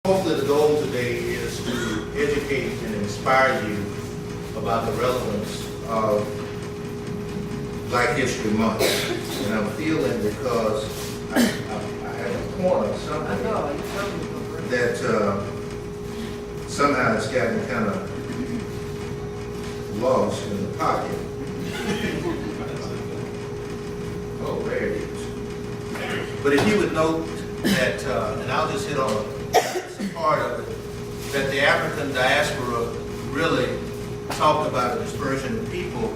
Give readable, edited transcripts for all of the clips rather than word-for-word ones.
Hopefully the goal today is to educate and inspire you about the relevance of Black History Month. And I'm feeling because I had a point on something that somehow it's gotten kind of lost in the pocket. Oh, there it is. But if you would note that, and I'll just hit on a part of it, that the African diaspora really talked about a dispersion of people,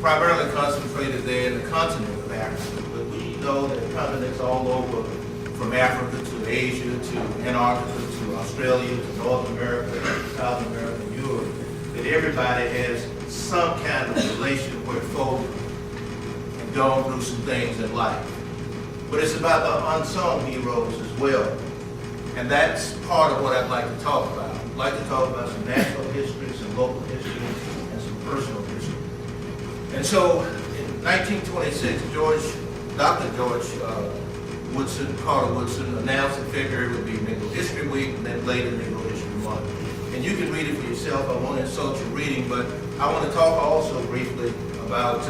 primarily concentrated there in the continent of Africa. But we know that continents all over, from Africa to Asia to Antarctica to Australia to North America, South America, Europe, that everybody has some kind of relation where folk have gone through some things in life. But it's about the unsung heroes as well. And that's part of what I'd like to talk about. I'd like to talk about some national history, some local history, and some personal history. And so in 1926, Dr. George Carter Woodson announced that February would be Negro History Week and then later Negro History Month. And you can read it for yourself. I won't insult your reading, but I want to talk also briefly about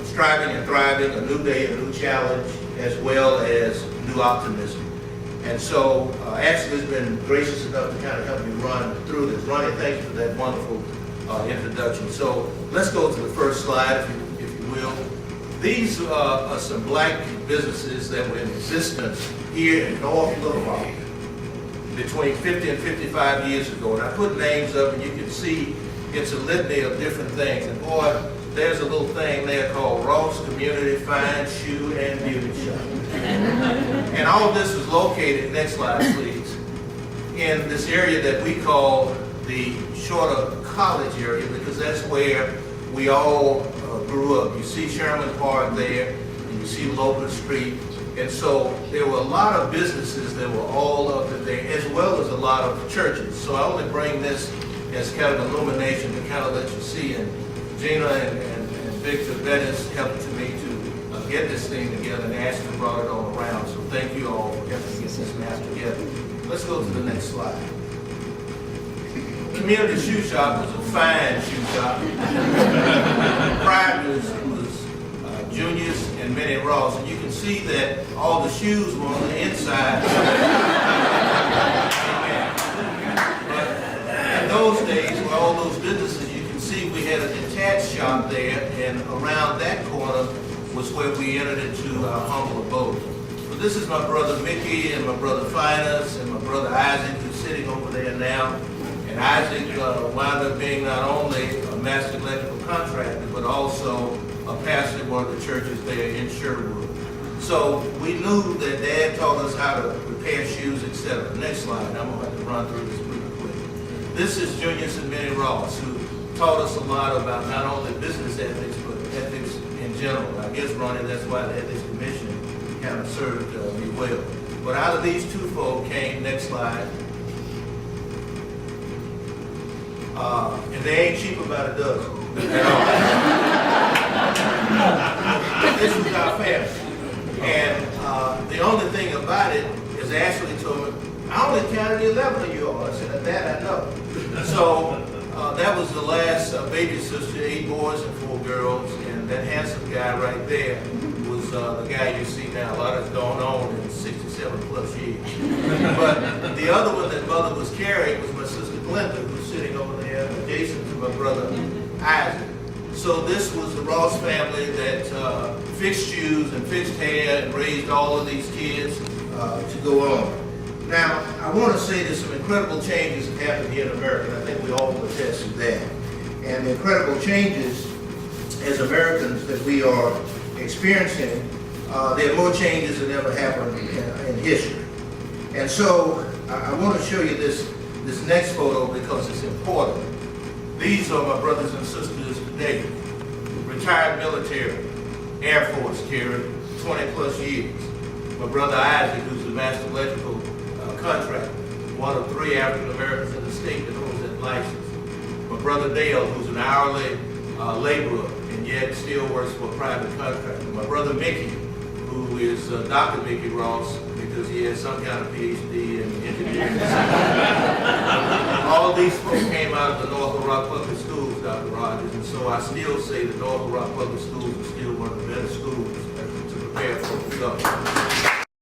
striving and thriving, a new day, a new challenge, as well as new optimism. And so Ashley's been gracious enough to kind of help me run through this. Ronnie, thank you for that wonderful introduction. So let's go to the first slide, if you will. These are some Black businesses that were in existence here in North Little Rock between 50 and 55 years ago. And I put names up, and you can see it's a litany of different things. And boy, there's a little thing there called Ross Community Fine Shoe and Beauty Shop. And all of this is located, next slide please, in this area that we call the Shorter College area, because that's where we all grew up. You see Sherman Park there, and you see Locust Street. And so there were a lot of businesses that were all up there, as well as a lot of churches. So I only bring this as kind of illumination to kind of let you see. And Gina and Victor Bettis helped me to get this thing together, and Ashton brought it all around. So thank you all for helping get this map together. Let's go to the next slide. Community Shoe Shop was a fine shoe shop. Prior was Junior's and Minnie Ross, and you can see that all the shoes were on the inside. But in those days, with all those businesses, you can see we had a detached shop there, and around that corner was where we entered into our humble abode. But this is my brother Mickey and my brother Finus and my brother Isaac, who's sitting over there now. And Isaac wound up being not only a master electrical contractor, but also a pastor in one of the churches there in Sherwood. So we knew that Dad taught us how to repair shoes, etc. Next slide. I'm going to have to run through this pretty quick. This is Junius and Minnie Ross, who taught us a lot about not only business ethics, but ethics in general. I guess, Ronnie, that's why the Ethics Commission kind of served me well. But out of these two folk came, next slide, and they ain't cheap about a dozen at all. This was our family. And the only thing about it is Ashley told me, I only counted 11 of you all. I said, that I know. So that was the last baby sister, 8 boys and 4 girls. And that handsome guy right there was the guy you see now. A lot has gone on in 67 plus years. But the other one that mother was carrying was my sister Glenda, who's sitting over there adjacent to my brother Isaac. So this was the Ross family that fixed shoes and fixed hair and raised all of these kids to go on. Now, I want to say there's some incredible changes that happened here in America, and I think we all will attest to that. And the incredible changes as Americans that we are experiencing, there are more changes than ever happened in history. And so I want to show you this next photo because it's important. These are my brothers and sisters today, retired military, Air Force carrier, 20 plus years. My brother Isaac, who's a master electrical contractor, one of 3 African Americans in the state that holds that license. My brother Dale, who's an hourly laborer and yet still works for a private contractor. My brother Mickey, who is Dr. Mickey Ross, because he has some kind of PhD in engineering. All these folks came out of the North Little Rock Public Schools, Dr. Rogers, and so I still say that North Little Rock Public Schools are still one of the better schools to prepare for the government.